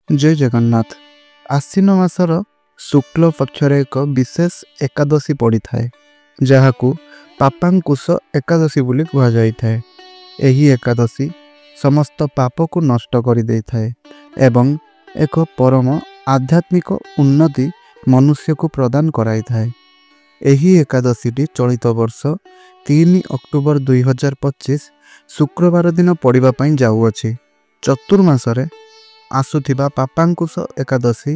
जय जगन्नाथ। आश्विन मासर शुक्ल पक्षर एक विशेष एकादशी पड़ी थाए जहाकू पापांकुश एकादशी बोली कहा जाई थाए। एही एकादशी समस्त पाप को नष्ट कर दे थाए एवं एक परम आध्यात्मिक उन्नति मनुष्य को प्रदान कराई थाए। एही एकादशी चलित वर्ष 3 अक्टोबर 2025 शुक्रवार दिन पड़िबा पई जाउअछि। चतुर्मासरे आसुथिबा पापांकुश एकादशी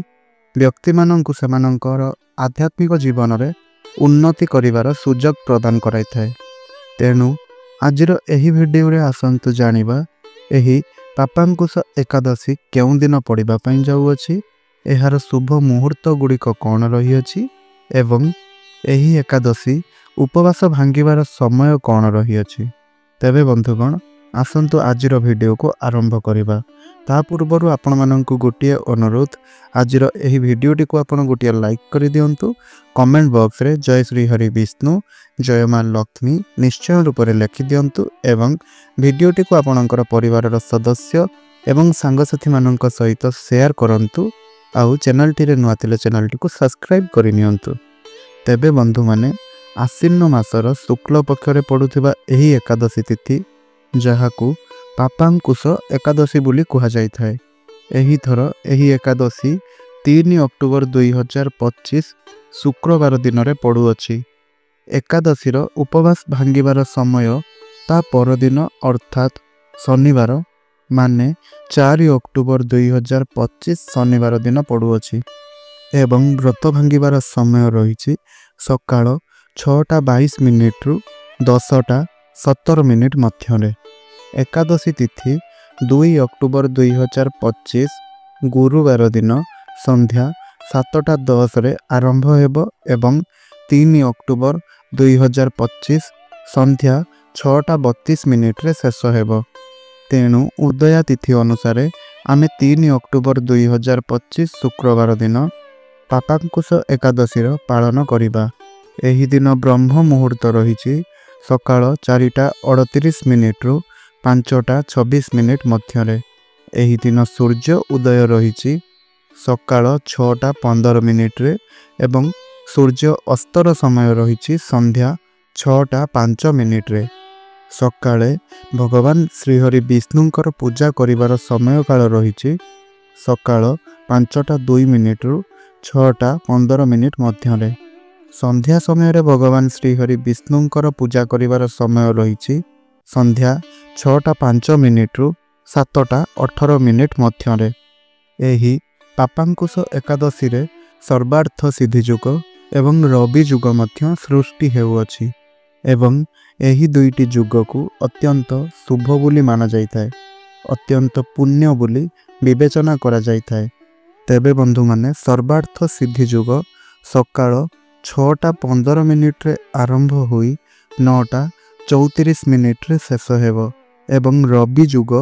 व्यक्ति माननकु सेमानंकर आध्यात्मिक जीवन रे उन्नति करिवार सुजोग प्रदान कराई थाए। तेणु आजिर एही भिडियो रे आसंतु जानिबा एही पापांकुश एकादशी केउं दिन पड़िबा पई जाउअछि, एहार शुभ मुहूर्त गुड़िक कौन रही अछि एवं एही एकादशी उपवास भांगिबार समय कौन रही अछि। तेबे बंधुगण आसंतु आजिर भिडियो को आरंभ करिबा। ता पूर्वरु आपण माननकु गोटिए अनुरोध, आजिर एही भिडियोटी को आपण गोटिए लाइक करि दियंतु। कमेंट बॉक्स रे जय श्री हरि विष्णु जय मां लक्ष्मी निश्चय रूप रे लिखि दियंतु एवं भिडियोटी को आपणकर परिवारर सदस्य एवं सांगसाथी माननक सहित शेयर करंतु। आउ चैनल टी रे नुआ थिले चैनल टी को सब्सक्राइब करि नियंतु। तेबे बंधु माने आश्विन मासर शुक्ल पक्षरे पड़ुथिबा एही एकादशी तिथि जहाकू पापांकुश एकादशी बोली कहा जाई थाए। एही थर एही एकादशी 3 अक्टोबर 2025 शुक्रवार दिन रे पड़ुअछि। एकादशीर उपवास भांगिबार समय ता परदिन अर्थात शनिवार माने 4 अक्टोबर 2025 शनिवार दिन पड़ुअछि एवं व्रत भांगिबार समय रही सकाळ 6:22 रु 10:17 मध्यरे। एकादशी तिथि 2 अक्टोबर 2025 गुरुवार दिन संध्या 7:10 रे आरंभ हेबो एवं 3 अक्टोबर 2025 संध्या 6:32 रे शेष हेबो। तेणु उदया तिथि अनुसार आमे 3 अक्टोबर 2025 शुक्रवार दिन पापांकुश एकादशी पालन करिबा। एही दिन ब्रह्म मुहूर्त रही सकाळ 4:38 रु 5:26 मध्यरे। एही दिन सूर्य उदय रही सकाळ 6:15 रे एवं सूर्य अस्तर समय रही संध्या 6:05 रे। सकाळे भगवान श्रीहरि विष्णुंकर पूजा करिवार समय काल रही सकाळ 5:02 रु 6:15 मध्यरे। संध्या समय रे भगवान श्रीहरि विष्णुंकर पूजा करिवार समय रही संध्या 6:05 रु 7:18 मध्यरे। एही पापांकुश एकादशी रे सर्वार्थ सिद्धि जुग एवं रवि जुग मध्य सृष्टि हेउअछि एवं एही दुईटी जुग को अत्यंत शुभ बोली माना जाइथाए, अत्यंत पुण्य बोली विवेचना करा जाइथाए। तेबे बंधु माने सर्वार्थ सिद्धि जुग सकाळ 6:15 रे आरंभ होई 9:34 रे शेष हेबो एवं रवि जुग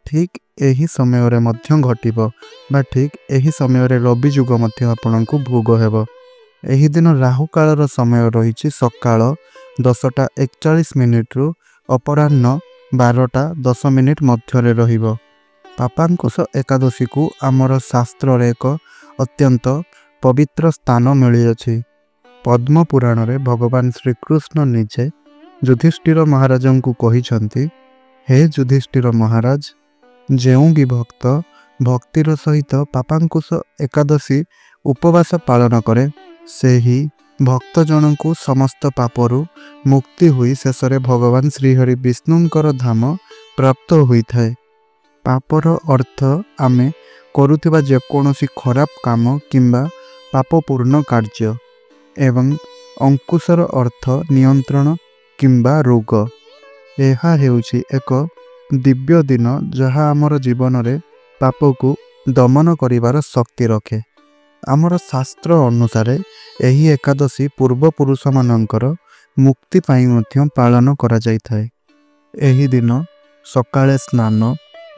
ठीक एही समय रे मध्य घटिबो बा ठीक एही समय रे रवि जुग मध्य आपनकु भोग हेबो। एही दिन राहु कालर समय रही सकाळ 10:41 रु अपराह्न 12:10 मध्यरे रहिबो। पापांकुश एकादशी को आमर शास्त्र रे एक अत्यंत पवित्र स्थान मिली अछि। पद्म पुराण रे भगवान श्रीकृष्ण निजे युधिष्ठिर महाराज को कहिछंती, हे युधिष्ठिर महाराज, जेउ भी भक्त भक्तिर सहित पापांकुश एकादशी उपवास पालन करे सेही भक्त जन को समस्त पापरु मुक्ति हुई शेष रे भगवान श्रीहरि विष्णुंकर धाम प्राप्त होई थाए। पापर अर्थ आमे करुथिबा जेकोनोसी खराब काम किंबा पापपूर्ण कार्य एवं अंकुशर अर्थ नियंत्रण किंबा रोग। एहा हेउछि एक दिव्य दिन जहा आमर जीवन रे पाप को दमन करिवार शक्ति रखे। आमर शास्त्र अनुसार एही एकादशी पूर्व पुरुष मानकर मुक्ति पाई मध्य पालन करा जाइथाए। एही दिन सकाळे स्नान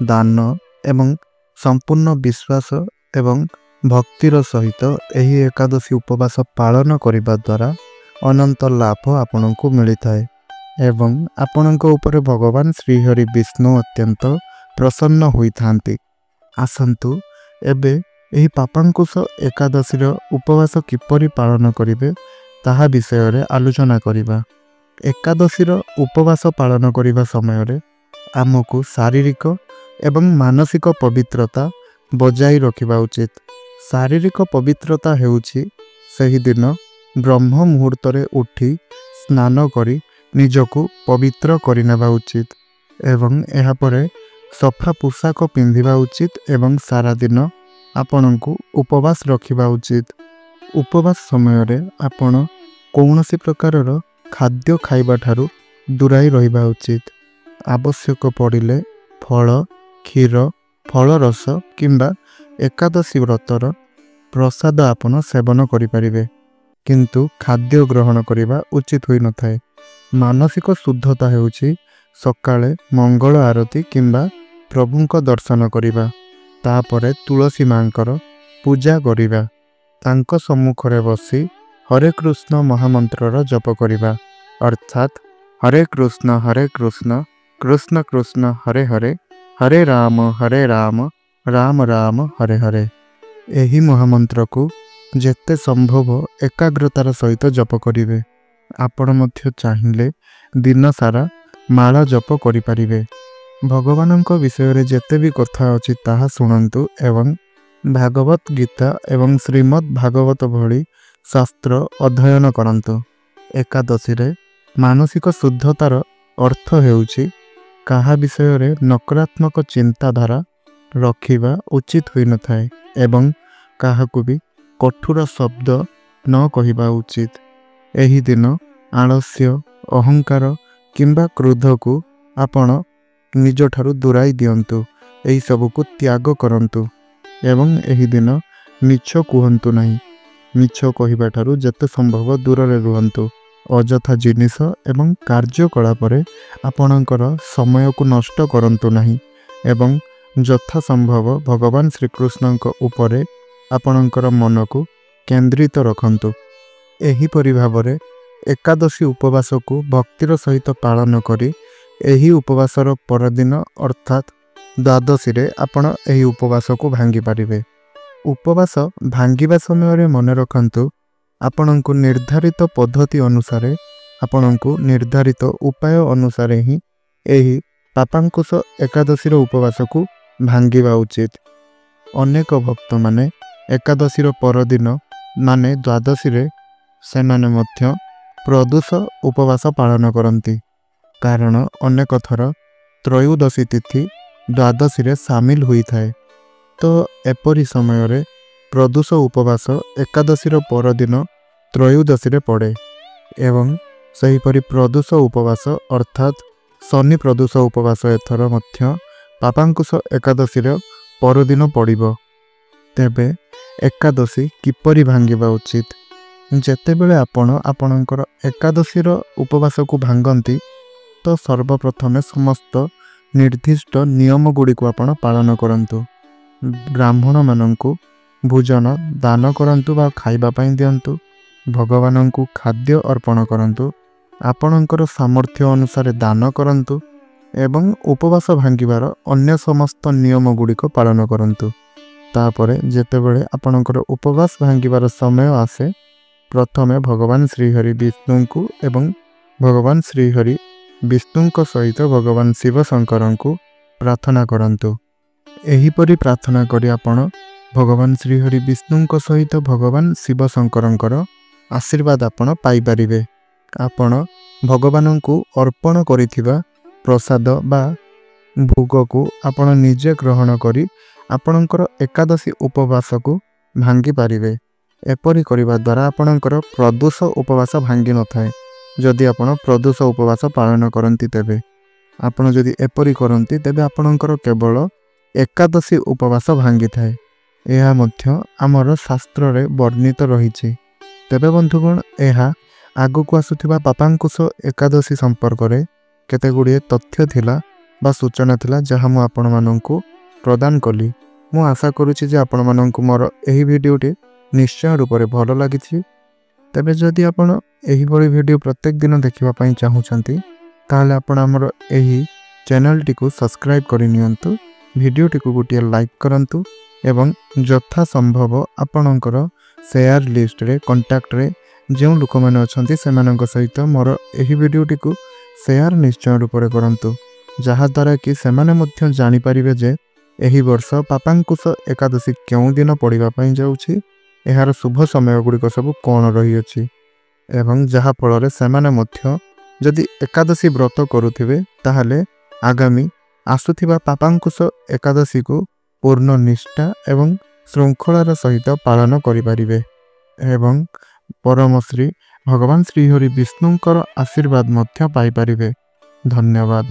दान एवं संपूर्ण विश्वास एवं भक्तिर सहित एही एकादशी उपवास पालन करिबा द्वारा अनंत लाभ आपनकु मिलिथाए एवं आपनक ऊपर भगवान श्रीहरि विष्णु अत्यंत प्रसन्न होई थांती। आसंतु ଏବେ ଏହି ପାପାଙ୍କୁଶ ଏକାଦଶୀର ଉପବାସ କିପରି ପାଳନ କରିବେ ତାହା ବିଷୟରେ ଆଲୋଚନା କରିବା। ଏକାଦଶୀର ଉପବାସ ପାଳନ କରିବା ସମୟରେ ଆମକୁ ଶାରୀରିକ ଏବଂ ମାନସିକ ପବିତ୍ରତା ବଜାଇ ରଖିବା ଉଚିତ। ଶାରୀରିକ ପବିତ୍ରତା ହେଉଛି ସେହିଦିନ ବ୍ରହ୍ମ ମୁହୂର୍ତ୍ତରେ ଉଠି ସ୍ନାନ କରି ନିଜକୁ ପବିତ୍ର କରିନେବା ଉଚିତ ଏବଂ ଏହାପରେ ସଫା ପୋଷାକ ପିନ୍ଧିବା ଉଚିତ ଏବଂ ସାରା ଦିନ ଆପଣଙ୍କୁ ଉପବାସ ରଖିବା ଉଚିତ। ଉପବାସ ସମୟରେ ଆପଣ କୌଣସି ପ୍ରକାରର ଖାଦ୍ୟ ଖାଇବା ଠାରୁ ଦୂରାଇ ରହିବା ଉଚିତ। ଆବଶ୍ୟକ ପଡ଼ିଲେ ଫଳ, କ୍ଷୀର, ଫଳରସ କିମ୍ବା ଏକାଦଶୀ ବ୍ରତର ପ୍ରସାଦ ଆପଣ ସେବନ କରିପାରିବେ, କିନ୍ତୁ ଖାଦ୍ୟ ଗ୍ରହଣ କରିବା ଉଚିତ ହୋଇନଥାଏ। ମାନସିକ ଶୁଦ୍ଧତା ହେଉଛି ସକାଳେ ମଙ୍ଗଳ ଆରତି କିମ୍ବା ପ୍ରଭୁଙ୍କ ଦର୍ଶନ କରିବା, ତାପରେ ତୁଳସୀ ମାଙ୍କର ପୂଜା କରିବା, ତାଙ୍କ ସମ୍ମୁଖରେ ବସି ହରେ କୃଷ୍ଣ ମହାମନ୍ତ୍ରର ଜପ କରିବା, ଅର୍ଥାତ୍ ହରେ କୃଷ୍ଣ କୃଷ୍ଣ କୃଷ୍ଣ ହରେ ହରେ, ହରେ ରାମ ରାମ ରାମ ହରେ ହରେ। ଏହି ମହାମନ୍ତ୍ରକୁ ଯେତେ ସମ୍ଭବ ଏକାଗ୍ରତାର ସହିତ ଜପ କରିବେ। ଆପଣ ମଧ୍ୟ ଚାହିଁଲେ ଦିନସାରା ମାଳ ଜପ କରିପାରିବେ। ଭଗବାନଙ୍କ ବିଷୟରେ ଯେତେ ବି କଥା ଅଛି ତାହା ଶୁଣନ୍ତୁ ଏବଂ ଭାଗବତ ଗୀତା ଏବଂ ଶ୍ରୀମଦ୍ ଭାଗବତ ଭଳି ଶାସ୍ତ୍ର ଅଧ୍ୟୟନ କରନ୍ତୁ। ଏକାଦଶୀରେ ମାନସିକ ଶୁଦ୍ଧତାର ଅର୍ଥ ହେଉଛି କାହା ବିଷୟରେ ନକାରାତ୍ମକ ଚିନ୍ତାଧାରା ରଖିବା ଉଚିତ ହୋଇନଥାଏ ଏବଂ କାହାକୁ ବି କଠୋର ଶବ୍ଦ ନ କହିବା ଉଚିତ। ଏହି ଦିନ ଆଳସ୍ୟ, ଅହଙ୍କାର କିମ୍ବା କ୍ରୋଧକୁ ଆପଣ ନିଜଠାରୁ ଦୂରାଇ ଦିଅନ୍ତୁ। ଏହିସବୁକୁ ତ୍ୟାଗ କରନ୍ତୁ ଏବଂ ଏହି ଦିନ ମିଛ କୁହନ୍ତୁ ନାହିଁ। ମିଛ କହିବା ଠାରୁ ଯେତେ ସମ୍ଭବ ଦୂରରେ ରୁହନ୍ତୁ। ଅଯଥା ଜିନିଷ ଏବଂ କାର୍ଯ୍ୟକଳାପରେ ଆପଣଙ୍କର ସମୟକୁ ନଷ୍ଟ କରନ୍ତୁ ନାହିଁ ଏବଂ ଯଥା ସମ୍ଭବ ଭଗବାନ ଶ୍ରୀକୃଷ୍ଣଙ୍କ ଉପରେ ଆପଣଙ୍କର ମନକୁ କେନ୍ଦ୍ରିତ ରଖନ୍ତୁ। ଏହିପରି ଭାବରେ ଏକାଦଶୀ ଉପବାସକୁ ଭକ୍ତିର ସହିତ ପାଳନ କରି ଏହି ଉପବାସର ପରଦିନ ଅର୍ଥାତ୍ ଦ୍ୱାଦଶୀରେ ଆପଣ ଏହି ଉପବାସକୁ ଭାଙ୍ଗିପାରିବେ। ଉପବାସ ଭାଙ୍ଗିବା ସମୟରେ ମନେ ରଖନ୍ତୁ, ଆପଣଙ୍କୁ ନିର୍ଦ୍ଧାରିତ ପଦ୍ଧତି ଅନୁସାରେ, ଆପଣଙ୍କୁ ନିର୍ଦ୍ଧାରିତ ଉପାୟ ଅନୁସାରେ ହିଁ ଏହି ପାପାଙ୍କୁଶ ଏକାଦଶୀର ଉପବାସକୁ ଭାଙ୍ଗିବା ଉଚିତ। ଅନେକ ଭକ୍ତମାନେ ଏକାଦଶୀର ପରଦିନ ମାନେ ଦ୍ୱାଦଶୀରେ ସେମାନେ ମଧ୍ୟ ପ୍ରଦୋଷ ଉପବାସ ପାଳନ କରନ୍ତି, କାରଣ ଅନେକ ଥର ତ୍ରୟୋଦଶୀ ତିଥି ଦ୍ୱାଦଶୀରେ ସାମିଲ ହୋଇଥାଏ। ତ ଏପରି ସମୟରେ ପ୍ରଦୋଷ ଉପବାସ ଏକାଦଶୀର ପରଦିନ ତ୍ରୟୋଦଶୀରେ ପଡ଼େ ଏବଂ ସେହିପରି ପ୍ରଦୋଷ ଉପବାସ ଅର୍ଥାତ୍ ଶନି ପ୍ରଦୋଷ ଉପବାସ ଏଥର ମଧ୍ୟ ପାପାଙ୍କୁଶ ଏକାଦଶୀର ପରଦିନ ପଡ଼ିବ। ତେବେ ଏକାଦଶୀ କିପରି ଭାଙ୍ଗିବା ଉଚିତ? ଯେତେବେଳେ ଆପଣ ଆପଣଙ୍କର ଏକାଦଶୀର ଉପବାସକୁ ଭାଙ୍ଗନ୍ତି ତ ସର୍ବପ୍ରଥମେ ସମସ୍ତ ନିର୍ଦ୍ଦିଷ୍ଟ ନିୟମ ଗୁଡ଼ିକୁ ଆପଣ ପାଳନ କରନ୍ତୁ। ବ୍ରାହ୍ମଣମାନଙ୍କୁ ଭୋଜନ ଦାନ କରନ୍ତୁ ବା ଖାଇବା ପାଇଁ ଦିଅନ୍ତୁ। ଭଗବାନଙ୍କୁ ଖାଦ୍ୟ ଅର୍ପଣ କରନ୍ତୁ। ଆପଣଙ୍କର ସାମର୍ଥ୍ୟ ଅନୁସାରେ ଦାନ କରନ୍ତୁ ଏବଂ ଉପବାସ ଭାଙ୍ଗିବାର ଅନ୍ୟ ସମସ୍ତ ନିୟମ ଗୁଡ଼ିକ ପାଳନ କରନ୍ତୁ। ତାପରେ ଯେତେବେଳେ ଆପଣଙ୍କର ଉପବାସ ଭାଙ୍ଗିବାର ସମୟ ଆସେ, ପ୍ରଥମେ ଭଗବାନ ଶ୍ରୀହରି ବିଷ୍ଣୁଙ୍କୁ ଏବଂ ଭଗବାନ ଶ୍ରୀହରି ବିଷ୍ଣୁଙ୍କ ସହିତ ଭଗବାନ ଶିବ ଶଙ୍କରଙ୍କୁ ପ୍ରାର୍ଥନା କରନ୍ତୁ। ଏହିପରି ପ୍ରାର୍ଥନା କରି ଆପଣ ଭଗବାନ ଶ୍ରୀହରି ବିଷ୍ଣୁଙ୍କ ସହିତ ଭଗବାନ ଶିବ ଶଙ୍କରଙ୍କର ଆଶୀର୍ବାଦ ଆପଣ ପାଇପାରିବେ। ଆପଣ ଭଗବାନଙ୍କୁ ଅର୍ପଣ କରିଥିବା ପ୍ରସାଦ ବା ଭୋଗକୁ ଆପଣ ନିଜେ ଗ୍ରହଣ କରି ଆପଣଙ୍କର ଏକାଦଶୀ ଉପବାସକୁ ଭାଙ୍ଗି ପାରିବେ। ଏପରି କରିବା ଦ୍ୱାରା ଆପଣଙ୍କର ପ୍ରଦୋଷ ଉପବାସ ଭାଙ୍ଗି ନଥାଏ। ଯଦି ଆପଣ ପ୍ରଦୋଷ ଉପବାସ ପାଳନ କରନ୍ତି ତେବେ ଆପଣ ଯଦି ଏପରି କରନ୍ତି ତେବେ ଆପଣଙ୍କର କେବଳ ଏକାଦଶୀ ଉପବାସ ଭାଙ୍ଗିଥାଏ। ଏହା ମଧ୍ୟ ଆମର ଶାସ୍ତ୍ରରେ ବର୍ଣ୍ଣିତ ରହିଛି। ତେବେ ବନ୍ଧୁଗଣ, ଏହା ଆଗକୁ ଆସୁଥିବା ପାପାଙ୍କୁଶ ଏକାଦଶୀ ସମ୍ପର୍କରେ କେତେ ଗୁଡ଼ିଏ ତଥ୍ୟ ଥିଲା ବା ସୂଚନା ଥିଲା ଯାହା ମୁଁ ଆପଣମାନଙ୍କୁ ପ୍ରଦାନ କଲି। ମୁଁ ଆଶା କରୁଛି ଯେ ଆପଣମାନଙ୍କୁ ମୋର ଏହି ଭିଡ଼ିଓଟି ନିଶ୍ଚୟ ରୂପରେ ଭଲ ଲାଗିଛି। ତେବେ ଯଦି ଆପଣ ଏହିଭଳି ଭିଡ଼ିଓ ପ୍ରତ୍ୟେକ ଦିନ ଦେଖିବା ପାଇଁ ଚାହୁଁଛନ୍ତି ତାହେଲେ ଆପଣ ଆମର ଏହି ଚ୍ୟାନେଲଟିକୁ ସବସ୍କ୍ରାଇବ୍ କରିନିଅନ୍ତୁ। ଭିଡ଼ିଓଟିକୁ ଗୋଟିଏ ଲାଇକ୍ କରନ୍ତୁ एवं यथा संभव आपणकर शेयर लिस्ट रे कांटेक्ट रे जो लोक मैंने अच्छा से सहित मोर यही वीडियोटी को शेयर निश्चय रूप से करंतु जहाद्वारा कि से जानीपर जे यही वर्ष पापांकुश एकादशी क्यों दिन पड़ापी जाऊँगी यार शुभ समय गुड़िक सब कौन रही एवं जहाँफल से जदि एकादशी व्रत करुथिबे ताहले आगामी आसुथिबा पापांकुश एकादशी को पूर्ण निष्ठा एवं श्रृंखलार सहित पालन करिपारिबे एवं परम श्री भगवान श्रीहरि विष्णुंकर आशीर्वाद मध्य पाइपारिबे। धन्यवाद।